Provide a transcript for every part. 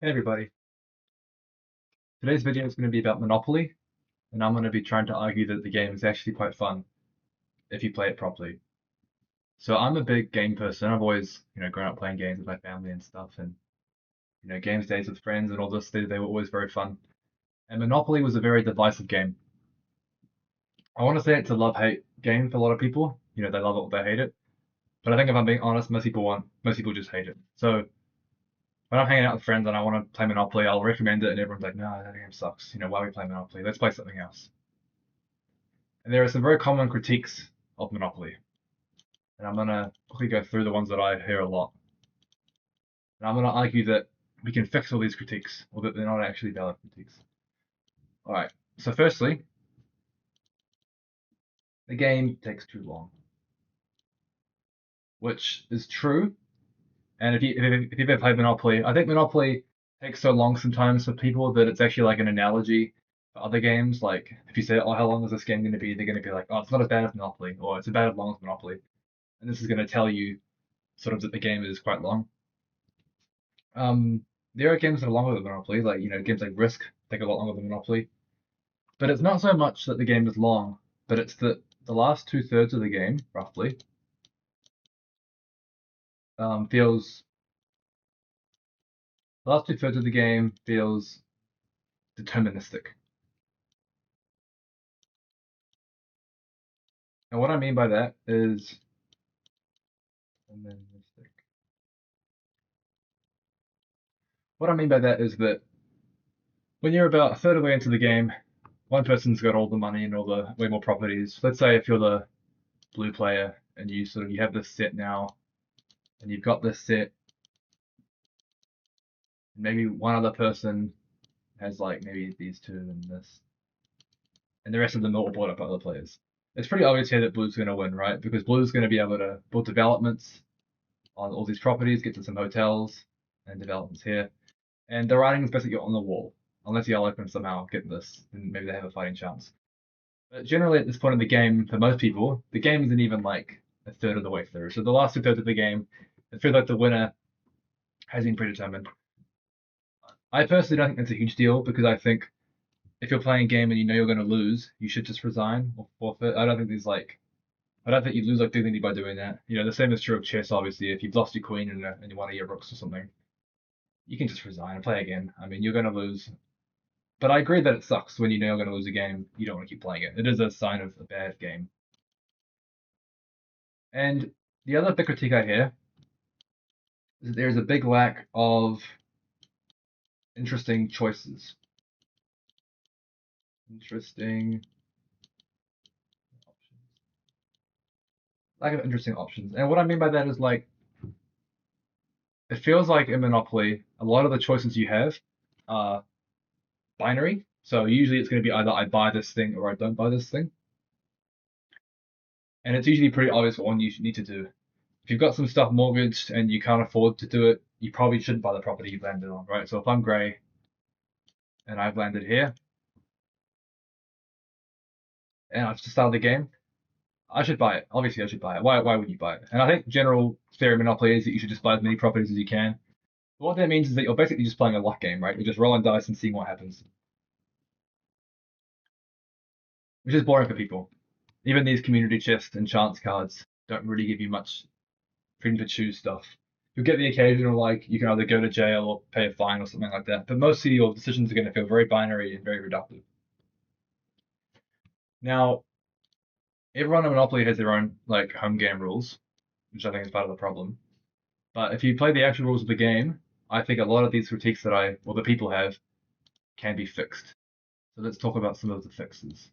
Hey everybody, today's video is going to be about Monopoly, and I'm going to be trying to argue that the game is actually quite fun if you play it properly. So I'm a big game person. I've always, grown up playing games with my family and stuff, and games days with friends and all this. They were always very fun. And Monopoly was a very divisive game. I want to say it's a love-hate game for a lot of people. They love it or they hate it. But I think if I'm being honest, most people just hate it. So when I'm hanging out with friends and I want to play Monopoly, I'll recommend it, and everyone's like, "No, that game sucks. Why are we playing Monopoly? Let's play something else." And there are some very common critiques of Monopoly, and I'm gonna quickly go through the ones that I hear a lot. And I'm gonna argue that we can fix all these critiques, or that they're not actually valid critiques. All right. So firstly, the game takes too long, which is true. And if you've ever played Monopoly, I think Monopoly takes so long sometimes for people that it's actually like an analogy for other games. Like if you say, "Oh, how long is this game going to be?" They're going to be like, "Oh, it's not as bad as Monopoly," or "It's about as long as Monopoly." And this is going to tell you sort of that the game is quite long. There are games that are longer than Monopoly, like games like Risk take a lot longer than Monopoly. But it's not so much that the game is long, but it's that the last two-thirds of the game, roughly, feels the last two-thirds of the game feels deterministic. And what I mean by that is deterministic. What I mean by that is that when you're about a third of the way into the game, one person's got all the money and all the way more properties. Let's say if you're the blue player and you have this set now, and you've got this set, and maybe one other person has like maybe these two and this, and the rest of them are all bought up by other players. It's pretty obvious here that blue's going to win, right? Because blue's going to be able to build developments on all these properties, get to some hotels and developments here, and the writing is basically on the wall. Unless yellow can somehow get this, then maybe they have a fighting chance. But generally, at this point in the game, for most people, the game isn't even like a third of the way through. So the last two-thirds of the game, it feels like the winner has been predetermined. I personally don't think that's a huge deal because I think if you're playing a game and you know you're going to lose, you should just resign or forfeit. I don't think you lose like dignity by doing that. The same is true of chess. Obviously, if you've lost your queen and one of your rooks or something, you can just resign and play again. I mean, you're going to lose, but I agree that it sucks when you know you're going to lose a game. You don't want to keep playing it. It is a sign of a bad game. And the other big critique I hear is that there's a big lack of interesting choices. Interesting options. Lack of interesting options. And what I mean by that is like it feels like in Monopoly, a lot of the choices you have are binary. So usually it's going to be either I buy this thing or I don't buy this thing. And it's usually pretty obvious what one you need to do. If you've got some stuff mortgaged and you can't afford to do it, you probably shouldn't buy the property you've landed on, right? So if I'm grey and I've landed here and I've just started the game, I should buy it. Obviously, I should buy it. Why would you buy it? And I think general theory of Monopoly is that you should just buy as many properties as you can. But what that means is that you're basically just playing a luck game, right? You're just rolling dice and seeing what happens, which is boring for people. Even these community chests and chance cards don't really give you much freedom to choose stuff. You'll get the occasional, like, you can either go to jail or pay a fine or something like that. But mostly your decisions are going to feel very binary and very reductive. Now, everyone in Monopoly has their own, like, home game rules, which I think is part of the problem. But if you play the actual rules of the game, I think a lot of these critiques the people have, can be fixed. So let's talk about some of the fixes.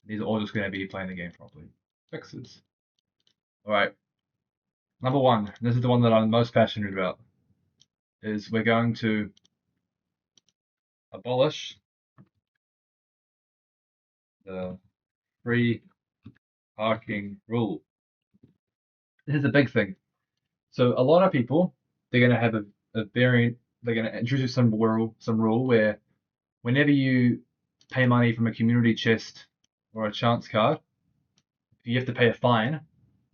These are all just going to be playing the game properly. Fixes. All right. Number one, this is the one that I'm most passionate about, is we're going to abolish the free parking rule. This is a big thing. So a lot of people, they're going to have a variant. They're going to introduce some rule where whenever you pay money from a community chest or a chance card, if you have to pay a fine,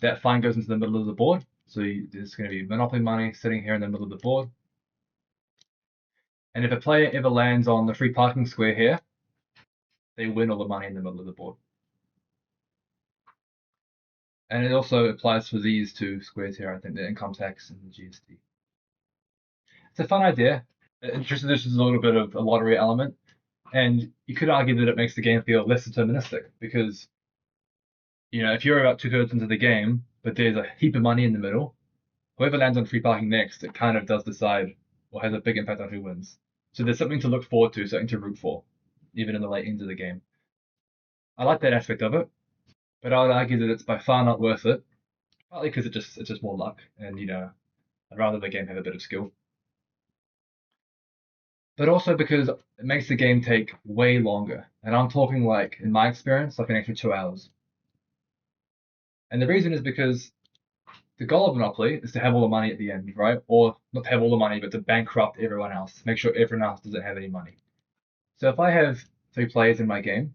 that fine goes into the middle of the board. So there's going to be Monopoly money sitting here in the middle of the board. And if a player ever lands on the free parking square here, they win all the money in the middle of the board. And it also applies for these two squares here, I think, the income tax and the GST. It's a fun idea. It introduces a little bit of a lottery element. And you could argue that it makes the game feel less deterministic because, if you're about 2/3 into the game, but there's a heap of money in the middle, whoever lands on free parking next, it kind of does decide or has a big impact on who wins. So there's something to look forward to, something to root for, even in the late end of the game. I like that aspect of it, but I would argue that it's by far not worth it, partly because it's just more luck, and I'd rather the game have a bit of skill. But also because it makes the game take way longer. And I'm talking like, in my experience, like an extra 2 hours. And the reason is because the goal of Monopoly is to have all the money at the end, right? Or not to have all the money, but to bankrupt everyone else, make sure everyone else doesn't have any money. So if I have 3 players in my game,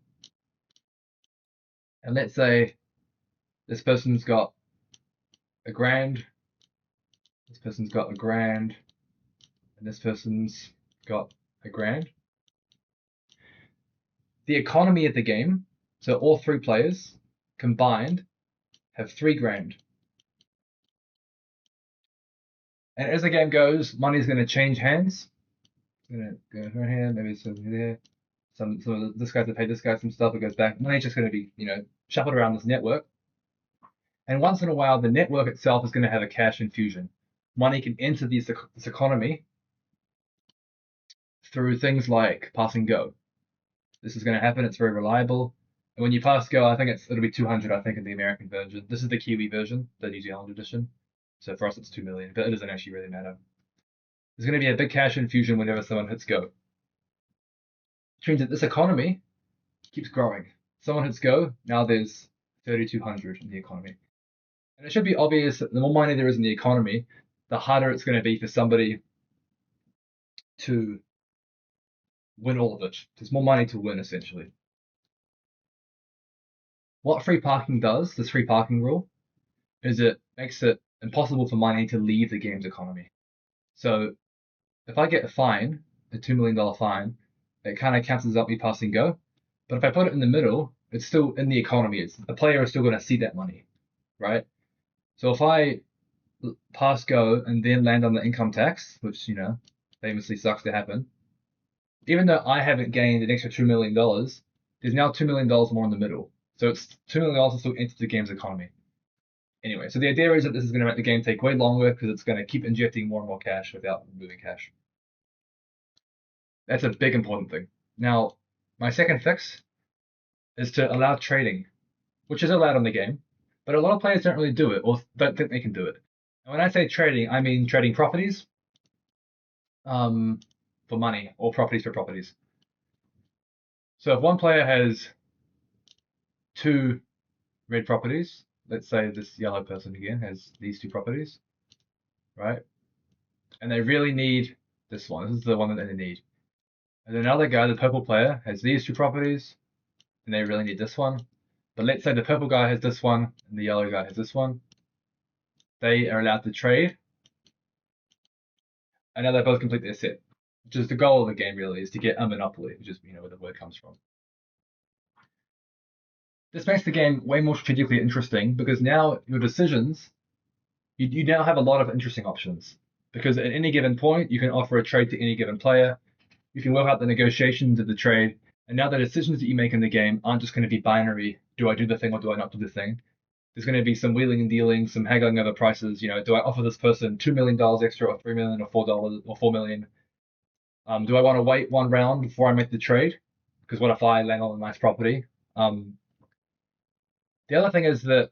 and let's say this person's got $1,000, this person's got $1,000, and this person's got $1,000. The economy of the game, so all 3 players combined, have $3,000. And as the game goes, money's going to change hands. It's going to go here, maybe some there. So this guy's to pay this guy some stuff. It goes back. Money's just going to be, shuffled around this network. And once in a while, the network itself is going to have a cash infusion. Money can enter this economy through things like pass and go. This is going to happen. It's very reliable. And when you pass go, I think it'll be 200. I think in the American version. This is the Kiwi version, the New Zealand edition. So for us, it's 2 million, but it doesn't actually really matter. There's going to be a big cash infusion whenever someone hits go. Which means that this economy keeps growing. Someone hits go, now there's 3,200 in the economy. And it should be obvious that the more money there is in the economy, the harder it's going to be for somebody to win all of it. There's more money to win, essentially. What free parking does, this free parking rule, is it makes it impossible for money to leave the game's economy. So if I get a fine, a $2 million fine, it kind of cancels out me passing go. But if I put it in the middle, it's still in the economy. The player is still going to see that money, right? So if I pass go and then land on the income tax, which famously sucks to happen, even though I haven't gained an extra $2 million, there's now $2 million more in the middle. So it's $2 million to still enter the game's economy. Anyway, so the idea is that this is going to make the game take way longer because it's going to keep injecting more and more cash without removing cash. That's a big important thing. Now, my second fix is to allow trading, which is allowed in the game, but a lot of players don't really do it or don't think they can do it. And when I say trading, I mean trading properties for money or properties for properties. So if one player has 2 red properties, let's say this yellow person again has these 2 properties, right? And they really need this one. This is the one that they need. And another guy, the purple player, has these 2 properties, and they really need this one. But let's say the purple guy has this one, and the yellow guy has this one. They are allowed to trade. And now they both complete their set, which is the goal of the game, really, is to get a monopoly, which is where the word comes from. This makes the game way more strategically interesting because now your decisions, you now have a lot of interesting options. Because at any given point, you can offer a trade to any given player. You can work out the negotiations of the trade. And now the decisions that you make in the game aren't just going to be binary. Do I do the thing or do I not do the thing? There's going to be some wheeling and dealing, some haggling over prices. Do I offer this person $2 million extra or $3 million or $4 or $4 million? Do I want to wait one round before I make the trade? Because what if I land on a nice property? The other thing is that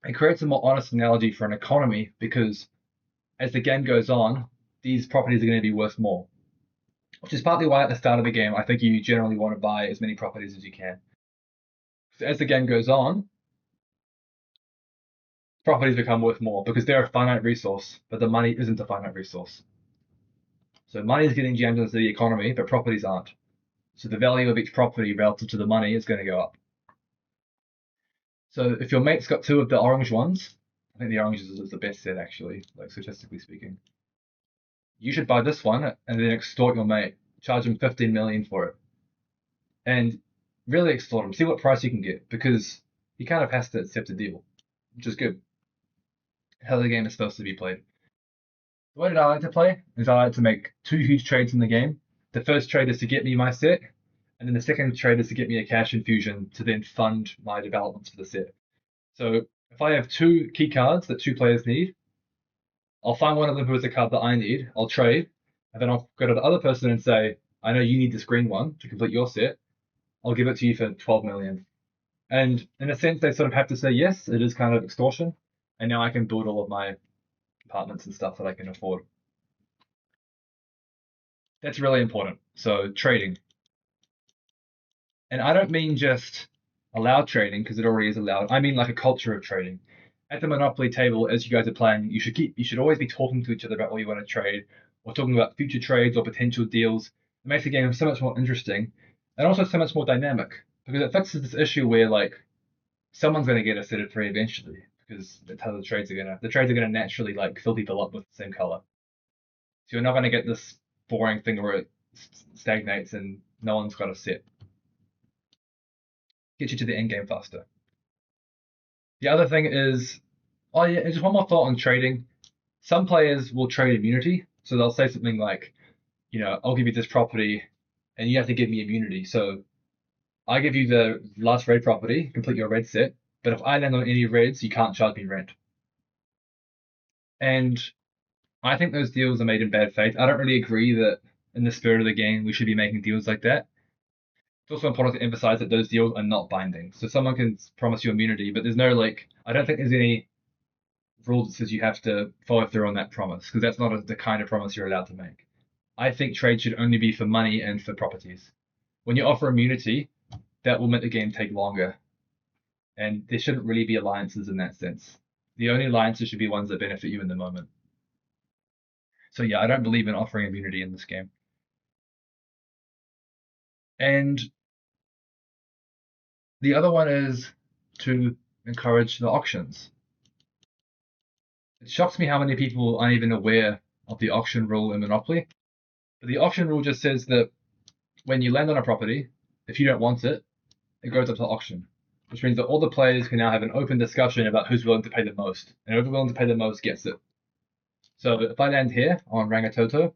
it creates a more honest analogy for an economy because as the game goes on, these properties are going to be worth more. Which is partly why at the start of the game, I think you generally want to buy as many properties as you can. So as the game goes on, properties become worth more because they're a finite resource, but the money isn't a finite resource. So money is getting jammed into the economy, but properties aren't. So the value of each property relative to the money is going to go up. So if your mate's got 2 of the orange ones, I think the orange is the best set actually, like statistically speaking. you should buy this one, and then extort your mate, charge him 15 million for it, and really extort him. See what price you can get, because he kind of has to accept a deal, which is good. How the game is supposed to be played. The way that I like to play is I like to make two huge trades in the game. The first trade is to get me my set, and then the second trade is to get me a cash infusion to then fund my developments for the set. So if I have two key cards that two players need, I'll find one of them who has a card that I need, I'll trade, and then I'll go to the other person and say, I know you need this green one to complete your set. I'll give it to you for 12 million. And in a sense, they sort of have to say yes, it is kind of extortion. And now I can build all of my apartments and stuff that I can afford. That's really important. So trading. And I don't mean just allowed trading because it already is allowed. I mean like a culture of trading. At the Monopoly table, as you guys are playing, you should always be talking to each other about what you want to trade, or talking about future trades or potential deals. It makes the game so much more interesting, and also so much more dynamic because it fixes this issue where like someone's going to get a set of three eventually because that's how the trades are gonna naturally like fill people up with the same color. So you're not going to get this boring thing where it stagnates and no one's got a set. Get you to the end game faster. The other thing is, oh yeah, just one more thought on trading. Some players will trade immunity, so they'll say something like, I'll give you this property, and you have to give me immunity. So I give you the last red property, complete your red set, but if I land on any reds, you can't charge me rent. And I think those deals are made in bad faith. I don't really agree that in the spirit of the game we should be making deals like that. It's also important to emphasize that those deals are not binding. So someone can promise you immunity, but there's no I don't think there's any rule that says you have to follow through on that promise because that's not the kind of promise you're allowed to make. I think trade should only be for money and for properties. When you offer immunity, that will make the game take longer. And there shouldn't really be alliances in that sense. The only alliances should be ones that benefit you in the moment. So yeah, I don't believe in offering immunity in this game. And the other one is to encourage the auctions. It shocks me how many people aren't even aware of the auction rule in Monopoly. But the auction rule just says that when you land on a property, if you don't want it, it goes up to auction, which means that all the players can now have an open discussion about who's willing to pay the most, and whoever willing to pay the most gets it. So if I land here on Rangitoto,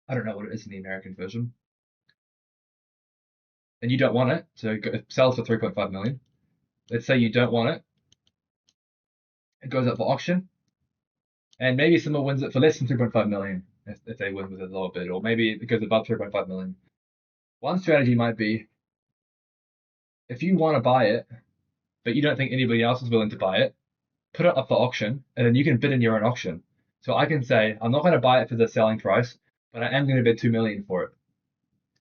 I don't know what it is in the American version, and you don't want it, so it sells for 3.5 million. Let's say you don't want it, it goes up for auction, and maybe someone wins it for less than 3.5 million if they win with a lower bid, or maybe it goes above 3.5 million. One strategy might be if you want to buy it, but you don't think anybody else is willing to buy it, put it up for auction, and then you can bid in your own auction. So I can say, I'm not going to buy it for the selling price, but I am going to bid 2 million for it.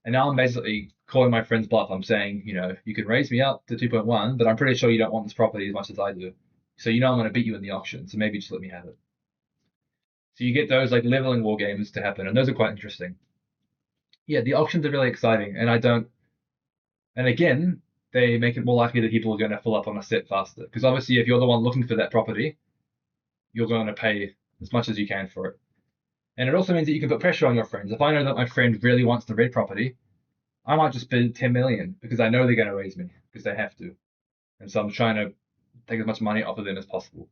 And now I'm basically calling my friend's bluff. I'm saying, you can raise me up to 2.1, but I'm pretty sure you don't want this property as much as I do. So I'm going to beat you in the auction. So maybe just let me have it. So you get those like leveling war games to happen, and those are quite interesting. Yeah, the auctions are really exciting, and again, they make it more likely that people are going to fill up on a set faster. Because obviously, if you're the one looking for that property, you're going to pay as much as you can for it. And it also means that you can put pressure on your friends. If I know that my friend really wants the red property, I might just bid 10 million because I know they're going to raise me because they have to. And so I'm trying to take as much money off of them as possible.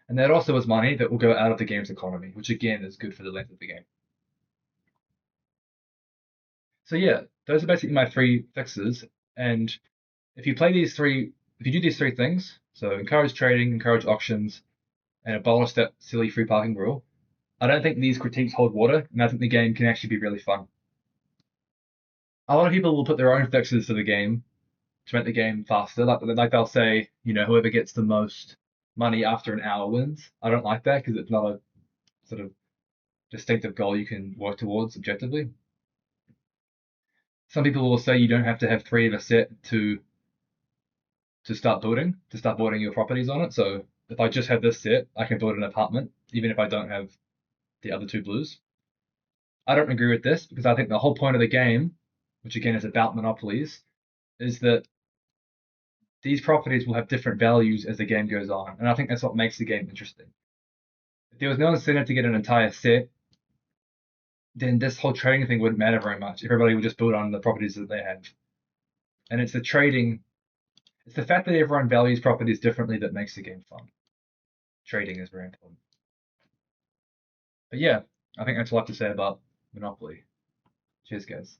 And that also is money that will go out of the game's economy, which again is good for the length of the game. So yeah, those are basically my three fixes. And if you do these three things, so encourage trading, encourage auctions, and abolish that silly free parking rule, I don't think these critiques hold water, and I think the game can actually be really fun. A lot of people will put their own fixes to the game to make the game faster. Like they'll say, whoever gets the most money after an hour wins. I don't like that because it's not a sort of distinctive goal you can work towards objectively. Some people will say you don't have to have three of a set to start building your properties on it. So if I just have this set, I can build an apartment, even if I don't have the other two blues. I don't agree with this because I think the whole point of the game, which again is about monopolies, is that these properties will have different values as the game goes on. And I think that's what makes the game interesting. If there was no incentive to get an entire set, then this whole trading thing wouldn't matter very much. Everybody would just build on the properties that they have. And it's the trading, it's the fact that everyone values properties differently that makes the game fun. Trading is very important. But yeah, I think that's all I have to say about Monopoly. Cheers, guys.